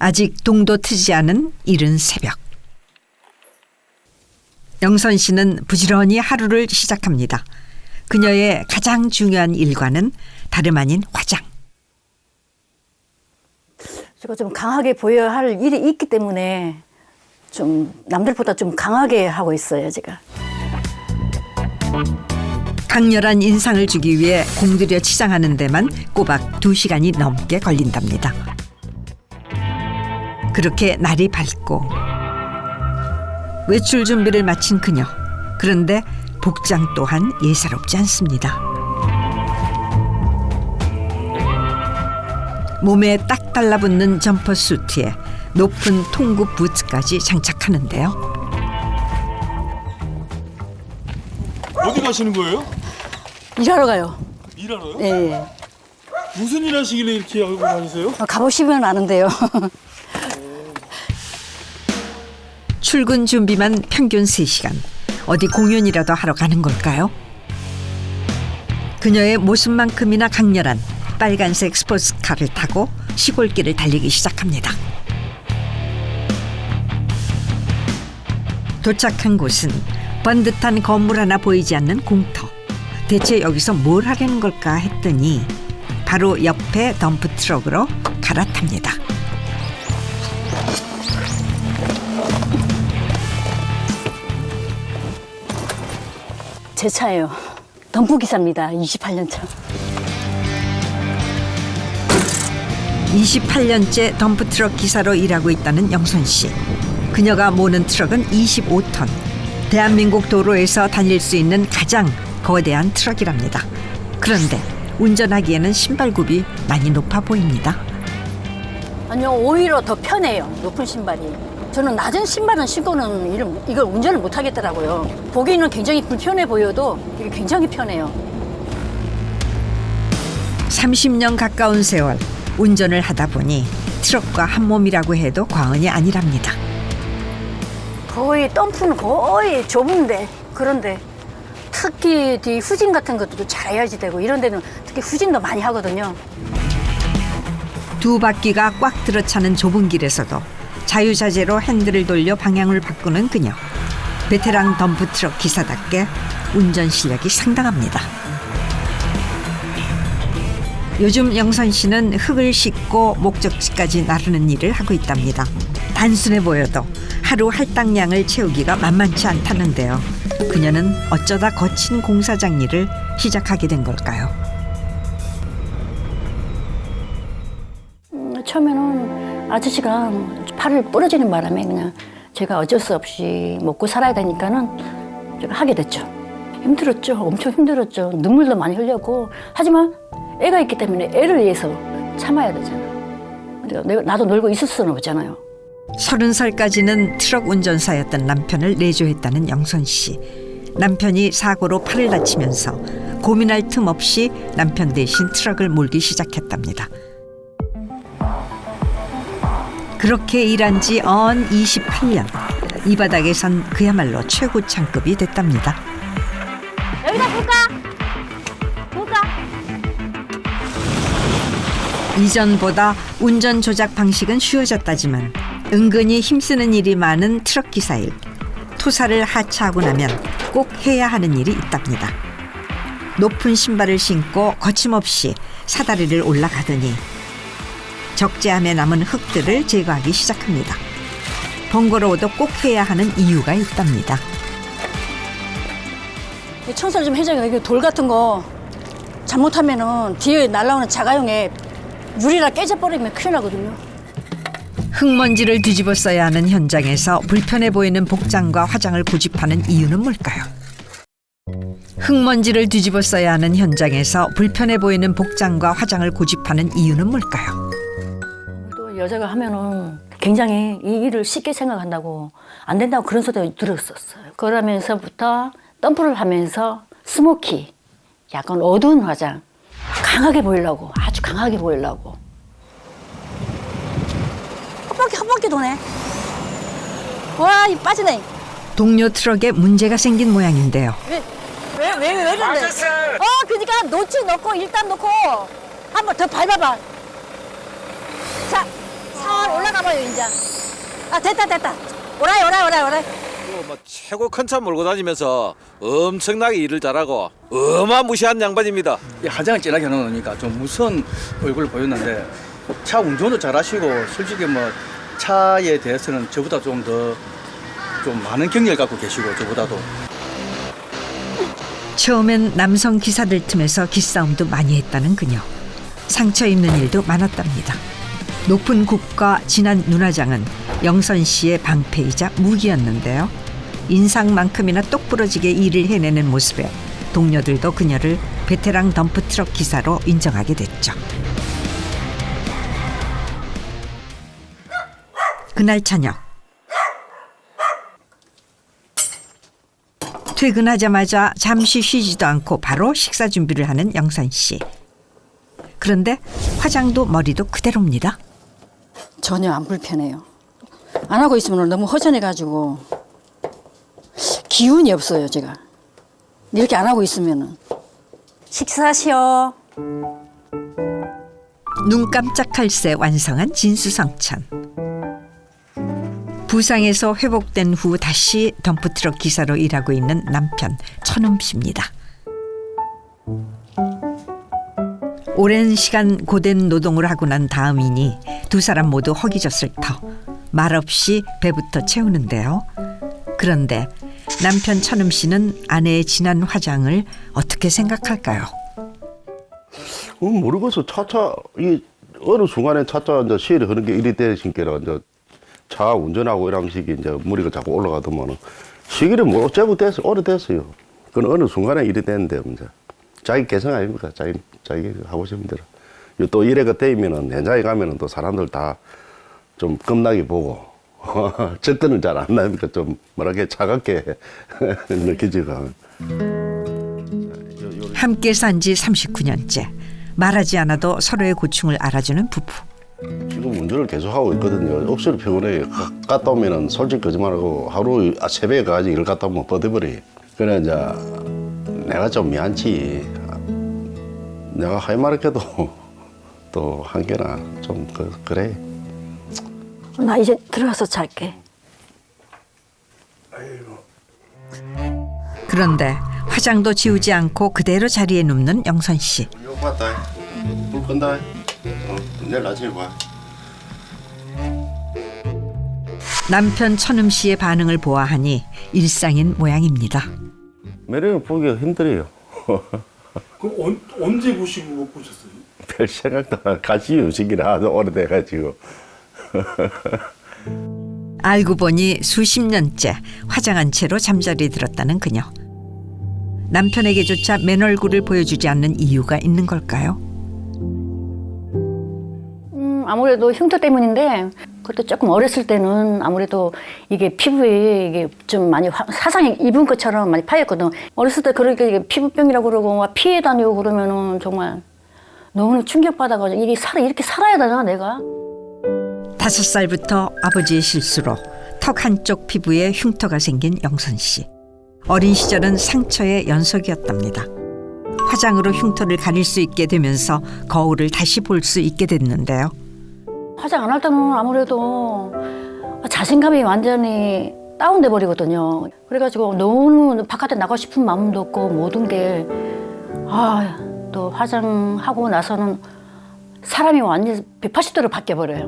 아직 동도 트지 않은 이른 새벽. 영선 씨는 부지런히 하루를 시작합니다. 그녀의 가장 중요한 일과는 다름 아닌 화장. 제가 좀 강하게 보여야 할 일이 있기 때문에 좀 남들보다 좀 강하게 하고 있어요, 제가. 강렬한 인상을 주기 위해 공들여 치장하는 데만 꼬박 2시간이 넘게 걸린답니다. 그렇게 날이 밝고 외출 준비를 마친 그녀. 그런데 복장 또한 예사롭지 않습니다. 몸에 딱 달라붙는 점퍼 수트에 높은 통구 부츠까지 장착하는데요. 어디 가시는 거예요? 일하러 가요. 일하러요? 네. 무슨 일 하시길래 이렇게 하고 다니세요? 가보시면 아는데요. 출근 준비만 평균 3시간. 어디 공연이라도 하러 가는 걸까요? 그녀의 모습만큼이나 강렬한 빨간색 스포츠카를 타고 시골길을 달리기 시작합니다. 도착한 곳은 번듯한 건물 하나 보이지 않는 공터. 대체 여기서 뭘 하려는 걸까 했더니 바로 옆에 덤프 트럭으로 갈아탑니다. 제 차예요. 덤프 기사입니다. 28년 차. 28년째 덤프트럭 기사로 일하고 있다는 영선 씨. 그녀가 모는 트럭은 25톤. 대한민국 도로에서 다닐 수 있는 가장 거대한 트럭이랍니다. 그런데 운전하기에는 신발굽이 많이 높아 보입니다. 아니요, 오히려 더 편해요. 높은 신발이. 저는 낮은 신발은 신고는 이걸 운전을 못 하겠더라고요. 보기에는 굉장히 불편해 보여도 이게 굉장히 편해요. 30년 가까운 세월 운전을 하다 보니 트럭과 한 몸이라고 해도 과언이 아니랍니다. 거의 덤프는 거의 좁은데, 그런데 특히 뒤 후진 같은 것도 잘해야지 되고 이런 데는 특히 후진도 많이 하거든요. 두 바퀴가 꽉 들어차는 좁은 길에서도 자유자재로 핸들을 돌려 방향을 바꾸는 그녀. 베테랑 덤프트럭 기사답게 운전 실력이 상당합니다. 요즘 영선 씨는 흙을 싣고 목적지까지 나르는 일을 하고 있답니다. 단순해 보여도 하루 할당량을 채우기가 만만치 않다는데요. 그녀는 어쩌다 거친 공사장 일을 시작하게 된 걸까요? 처음에는 아저씨가 팔을 부러지는 바람에 그냥 제가 어쩔 수 없이 먹고 살아야 되니까는 제가 하게 됐죠. 힘들었죠. 엄청 힘들었죠. 눈물도 많이 흘렸고. 하지만 애가 있기 때문에 애를 위해서 참아야 되잖아. 나도 놀고 있을 수는 없잖아요. 30살까지는 트럭 운전사였던 남편을 내조했다는 영선 씨. 남편이 사고로 팔을 다치면서 고민할 틈 없이 남편 대신 트럭을 몰기 시작했답니다. 그렇게 일한 지 언 28년. 이 바닥에선 그야말로 최고 창급이 됐답니다. 여기다 볼까? 볼까? 이전보다 운전 조작 방식은 쉬워졌다지만 은근히 힘쓰는 일이 많은 트럭 기사 일. 투사를 하차하고 나면 꼭 해야 하는 일이 있답니다. 높은 신발을 신고 거침없이 사다리를 올라가더니 적재함에 남은 흙들을 제거하기 시작합니다. 번거로워도 꼭 해야 하는 이유가 있답니다. 청소를 좀 해줘요. 이게 돌 같은 거 잘못하면은 뒤에 날라오는 자가용에 유리라 깨져버리면 큰일 나거든요. 흙먼지를 뒤집어 써야 하는 현장에서 불편해 보이는 복장과 화장을 고집하는 이유는 뭘까요? 흙먼지를 뒤집어 써야 하는 현장에서 불편해 보이는 복장과 화장을 고집하는 이유는 뭘까요? 또 여자가 하면은 굉장히 이 일을 쉽게 생각한다고 안 된다고 그런 소리도 들었었어요. 그러면서부터 덤프를 하면서 스모키, 약간 어두운 화장, 강하게 보이려고, 아주 강하게 보이려고. 한 바퀴 도네. 와, 이 빠지네. 동료 트럭에 문제가 생긴 모양인데요. 왜 이런데? 그러니까 노치 넣고 일단 넣고 한 번 더 밟아봐. 자, 살 올라가봐요. 이제. 아, 됐다. 오라이. 뭐 최고 큰 차 몰고 다니면서 엄청나게 일을 잘하고 어마무시한 양반입니다. 이 화장을 진하게 해놓으니까 좀 무서운 얼굴을 보였는데 차 운전도 잘하시고 솔직히 뭐 차에 대해서는 저보다 좀 많은 경력을 갖고 계시고 저보다도. 처음엔 남성 기사들 틈에서 기싸움도 많이 했다는 그녀. 상처 입는 일도 많았답니다. 높은 굽과 진한 눈화장은 영선 씨의 방패이자 무기였는데요. 인상만큼이나 똑부러지게 일을 해내는 모습에 동료들도 그녀를 베테랑 덤프트럭 기사로 인정하게 됐죠. 그날 저녁 퇴근하자마자 잠시 쉬지도 않고 바로 식사 준비를 하는 영선 씨. 그런데 화장도 머리도 그대로입니다. 전혀 안 불편해요. 안 하고 있으면 너무 허전해가지고 기운이 없어요, 제가. 이렇게 안 하고 있으면은. 식사하시오. 눈 깜짝할 새 완성한 진수성찬. 부상에서 회복된 후 다시 덤프트럭 기사로 일하고 있는 남편 천음 씨입니다. 오랜 시간 고된 노동을 하고 난 다음이니 두 사람 모두 허기졌을 터 말없이 배부터 채우는데요. 그런데 남편 천음 씨는 아내의 진한 화장을 어떻게 생각할까요? 모르겠어. 이 어느 순간에 차차 이제 시일이 그런 게 이리 되신께라 이제 차 운전하고 이런 식이 이제 머리가 자꾸 올라가더만은 시기를 뭐 어째부 됐어 오래됐어요. 그건 어느 순간에 이리 됐는데 이제 자기 개성 아닙니까? 자기 하고 싶은 대로. 또 이래가 되면은 현장에 가면은 또 사람들 다 좀 겁나게 보고 접근은 잘 안 나니까 좀 뭐랄까 차갑게 느껴지가. 함께 산 지 39년째. 말하지 않아도 서로의 고충을 알아주는 부부. 지금 운전을 계속하고 있거든요. 억수로 피곤해. 갔다 오면은 솔직히 거짓말하고 하루 새벽에 가야지 일 갔다 오면 버텨버려. 그래 이제 내가 좀 미안치. 내가 할 말을 해도 또 한계나 좀 그래. 나 이제 들어가서 잘게. 그런데 화장도 지우지 않고 그대로 자리에 눕는 영선 씨. 이거 봤다. 불 끈다. 내일 아침에 봐. 남편 천음 씨의 반응을 보아하니 일상인 모양입니다. 매력을 보기가 힘들어요. 그럼 언제 보시고 못 보셨어요? 별 생각도 안 하고 같이 음식이라 아주 오래돼가지고. 알고 보니 수십 년째 화장한 채로 잠자리에 들었다는 그녀. 남편에게조차 맨 얼굴을 보여주지 않는 이유가 있는 걸까요? 아무래도 흉터 때문인데 그것도 조금 어렸을 때는 아무래도 이게 피부에 이게 좀 많이 사상이 입은 것처럼 많이 파였거든. 어렸을 때 그렇게 이게 피부병이라고 그러고 막 피해 다니고 그러면은 정말 너무 충격받아가지고 이렇게 살아야 되나 내가? 5살부터 아버지의 실수로 턱 한쪽 피부에 흉터가 생긴 영선 씨. 어린 시절은 상처의 연속이었답니다. 화장으로 흉터를 가릴 수 있게 되면서 거울을 다시 볼 수 있게 됐는데요. 화장 안 할 때는 아무래도 자신감이 완전히 다운돼 버리거든요. 그래가지고 너무 바깥에 나가고 싶은 마음도 없고 모든 게 또 화장하고 나서는 사람이 완전히 180도로 바뀌어 버려요.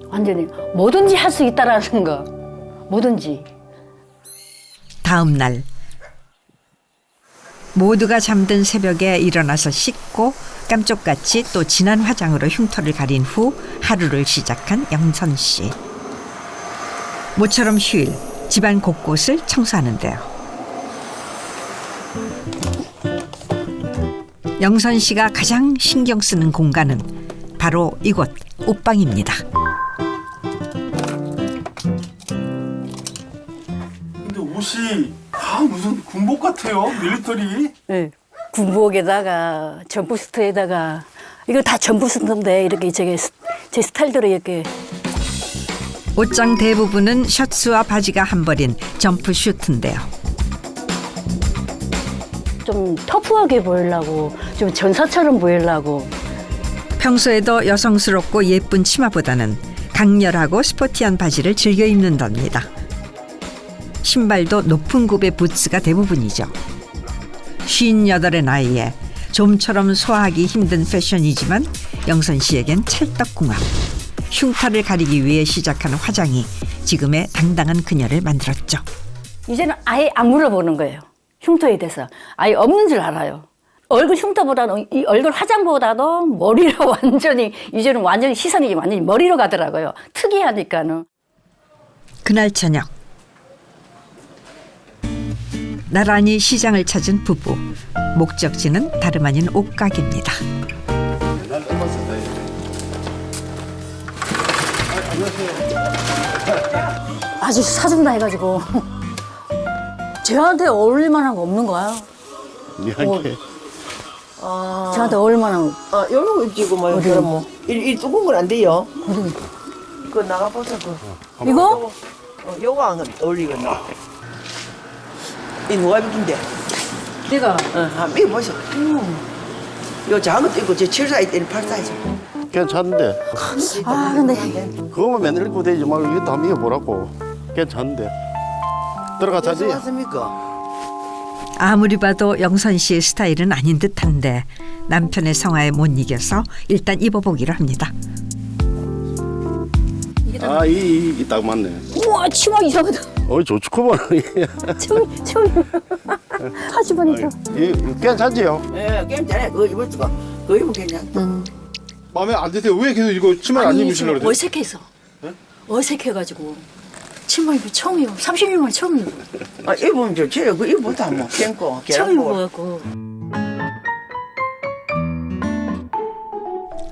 완전히 뭐든지 할 수 있다라는 거. 뭐든지. 다음 날 모두가 잠든 새벽에 일어나서 씻고 깜짝같이 또 진한 화장으로 흉터를 가린 후 하루를 시작한 영선 씨. 모처럼 휴일, 집안 곳곳을 청소하는데요. 영선 씨가 가장 신경 쓰는 공간은 바로 이곳 옷방입니다. 근데 옷이 다 무슨 군복 같아요. 밀리터리. 네. 군복에다가 점프스터에다가 이거 다 점프스터인데 이렇게 제 스타일대로 이렇게. 옷장 대부분은 셔츠와 바지가 한 벌인 점프 슈트인데요. 좀 터프하게 보이려고 좀 전사처럼 보이려고. 평소에도 여성스럽고 예쁜 치마보다는 강렬하고 스포티한 바지를 즐겨 입는답니다. 신발도 높은 굽의 부츠가 대부분이죠. 58의 나이에 좀처럼 소화하기 힘든 패션이지만 영선 씨에겐 찰떡궁합. 흉터를 가리기 위해 시작한 화장이 지금의 당당한 그녀를 만들었죠. 이제는 아예 안 물어보는 거예요. 흉터에 대해서. 아예 없는 줄 알아요. 얼굴 흉터보다는 이 얼굴 화장보다도 머리로 이제는 완전히 시선이 완전히 머리로 가더라고요. 특이하니까는. 그날 저녁 나란히 시장을 찾은 부부. 목적지는 다름 아닌 옷가게입니다. 아주 사준다 해가지고 저한테 어울릴 만한 거 없는 거야. 이렇게 저한테 어울릴 만한 거. 요런 거 있지, 뭐, 그럼 뭐. 이 두꺼운 건 안 돼요. 그거 나가보자, 이거? 요거 안 어울리겠나? 이 누가 입긴데? 내가 한번 입어보자. 요 작은 것도 있고, 저 7사이즈 때는 8사이즈. 괜찮은데. 아 근데 그거만 맨날 입고 되지 말고 이것도 한번 입어보라고. 괜찮은데. 들어가 자지. 맞습니까? 아무리 봐도 영선 씨의 스타일은 아닌 듯한데 남편의 성화에 못 이겨서 일단 입어보기로 합니다. 아, 이 딱 맞네. 우와 치마 이상하다. 좋구만. 처음 하지 보니까. 괜찮지요? 예, 괜찮아. 그거 입을 수가. 그거 입으면 괜찮다. 마음에 안 드세요? 왜 계속 이거 치마를 안 입으시려고 그러세요? 어색해서. 어색해가지고 치마 입을 처음이요. 30년 만에 처음이요. 입으면 좋지. 그거 입어보자, 뭐. 괜고, 처음 계란고. 입어갖고.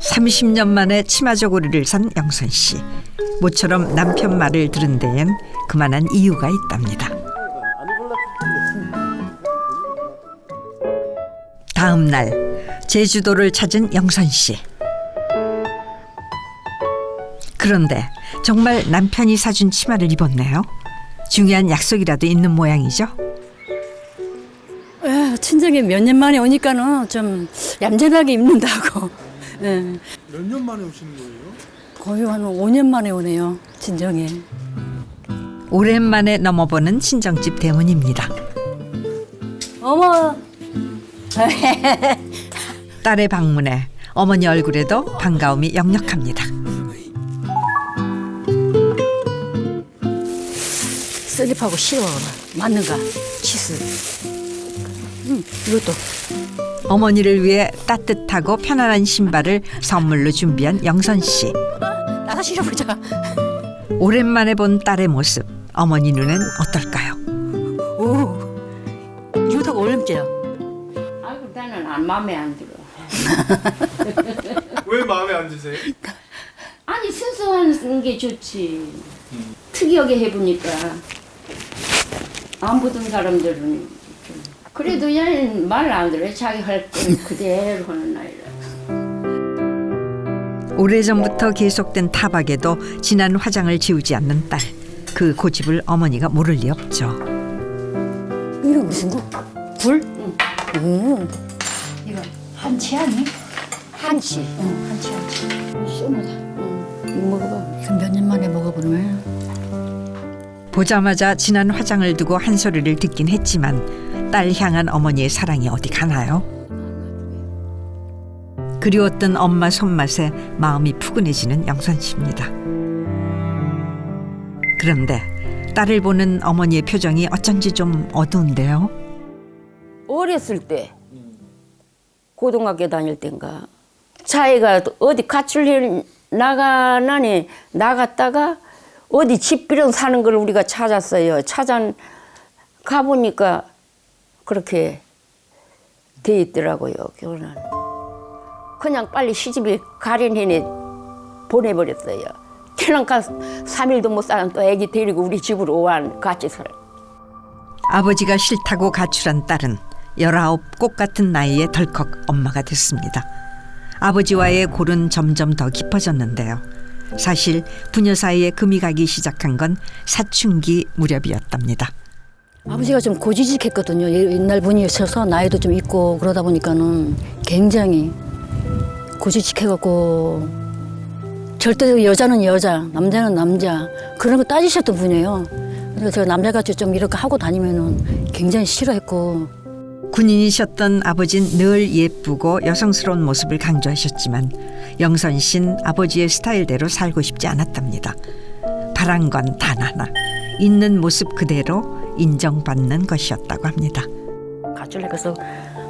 30년 만에 치마 저고리를 산 영선 씨. 모처럼 남편 말을 들은 데엔 그만한 이유가 있답니다. 다음 날 제주도를 찾은 영선 씨. 그런데 정말 남편이 사준 치마를 입었네요. 중요한 약속이라도 있는 모양이죠. 친정에 몇 년 만에 오니까는 좀 얌전하게 입는다고. 예. 몇 년 만에 오시는 거예요? 거의 한 5년 만에 오네요. 친정에. 오랜만에 넘어보는 친정집 대문입니다. 어머. 딸의 방문에 어머니 얼굴에도 반가움이 역력합니다. 슬립하고 신어 맞는가? 치스. 이것도. 어머니를 위해 따뜻하고 편안한 신발을 선물로 준비한 영선 씨. 나가 신어보자. 오랜만에 본 딸의 모습, 어머니 눈엔 어떨까요? 오. 이거 어울림지요? 아이고 나는 안 마음에 안 들어. 왜 마음에 안 드세요? 아니 순수한 게 좋지. 특이하게 해보니까 안 보던 사람들은 좀 그래도 얘는 말 안 들어. 자기 할 건 그대로 하는 나이라. 오래전부터 계속된 타박에도 진한 화장을 지우지 않는 딸. 그 고집을 어머니가 모를 리 없죠. 이거 무슨 거? 불? 이거 한치 아니? 한치. 한치. 시원하다. 이거 먹어봐. 이거 몇 년 만에 먹어보네. 보자마자 진한 화장을 두고 한 소리를 듣긴 했지만 딸 향한 어머니의 사랑이 어디 가나요? 그리웠던 엄마 손맛에 마음이 푸근해지는 영선 씨입니다. 그런데 딸을 보는 어머니의 표정이 어쩐지 좀 어두운데요. 어렸을 때 고등학교 다닐 땐가 자기가 어디 가출해 나가나니 나갔다가 어디 집비령 사는 걸 우리가 찾았어요. 가보니까 그렇게 돼 있더라고요. 결혼은 그냥 빨리 시집에 가련해내 보내버렸어요. 태어나가 3일도 못 사는 또 애기 데리고 우리 집으로 오한 같이 살아. 아버지가 싫다고 가출한 딸은 19 꽃 같은 나이에 덜컥 엄마가 됐습니다. 아버지와의 골은 점점 더 깊어졌는데요. 사실 부녀 사이에 금이 가기 시작한 건 사춘기 무렵이었답니다. 아버지가 좀 고지식했거든요. 옛날 분이셔서 나이도 좀 있고 그러다 보니까는 굉장히 고지식해갖고 절대 여자는 여자, 남자는 남자 그런 거 따지셨던 분이에요. 그래서 제가 남자같이 좀 이렇게 하고 다니면은 굉장히 싫어했고. 군인이셨던 아버지는 늘 예쁘고 여성스러운 모습을 강조하셨지만 영선 씨는 아버지의 스타일대로 살고 싶지 않았답니다. 바란 건 단 하나, 있는 모습 그대로 인정받는 것이었다고 합니다. 가출해 가서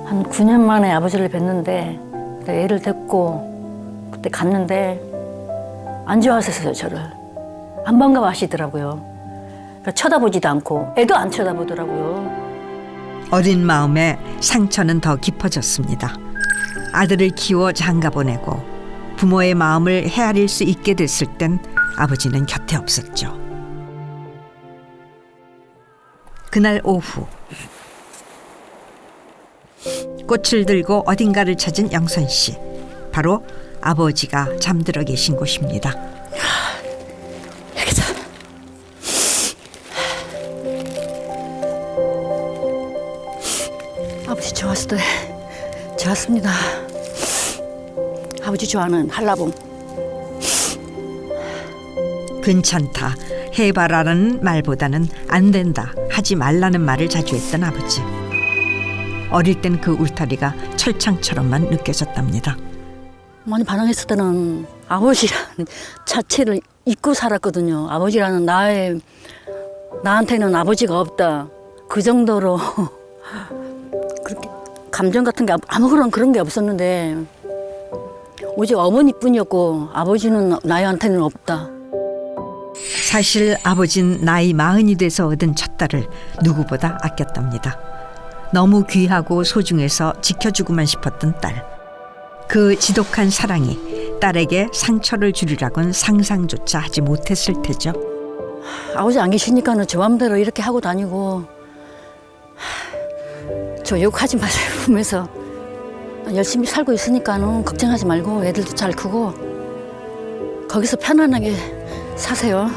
한 9년 만에 아버지를 뵀는데 애를 데리고 그때 갔는데 안 좋아하셨어요. 저를 한 번가 마시더라고요. 그러니까 쳐다보지도 않고 애도 안 쳐다보더라고요. 어린 마음에 상처는 더 깊어졌습니다. 아들을 키워 장가 보내고 부모의 마음을 헤아릴 수 있게 됐을 땐 아버지는 곁에 없었죠. 그날 오후 꽃을 들고 어딘가를 찾은 영선 씨. 바로 아버지가 잠들어 계신 곳입니다. 여기다. 아버지 좋았을 때 좋았습니다. 아버지 좋아하는 한라봉. 괜찮다, 해봐라는 말보다는 안 된다, 하지 말라는 말을 자주 했던 아버지. 어릴 땐 그 울타리가 철창처럼만 느껴졌답니다. 많이 반항했을 때는 아버지라는 자체를 잊고 살았거든요. 아버지라는 나한테는 아버지가 없다. 그 정도로 그렇게 감정 같은 게 아무런 그런 게 없었는데 오직 어머니뿐이었고 아버지는 나한테는 없다. 사실 아버진 나이 40이 돼서 얻은 첫 딸을 누구보다 아꼈답니다. 너무 귀하고 소중해서 지켜주고만 싶었던 딸. 그 지독한 사랑이 딸에게 상처를 주리라고는 상상조차 하지 못했을 테죠. 아버지 안 계시니까는 저 맘대로 이렇게 하고 다니고 저 욕하지 마세요 보면서 열심히 살고 있으니까는 걱정하지 말고 애들도 잘 크고 거기서 편안하게 사세요.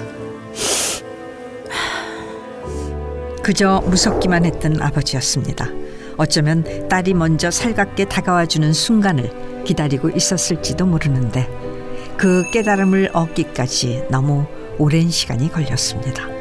그저 무섭기만 했던 아버지였습니다. 어쩌면 딸이 먼저 살갑게 다가와주는 순간을 기다리고 있었을지도 모르는데 그 깨달음을 얻기까지 너무 오랜 시간이 걸렸습니다.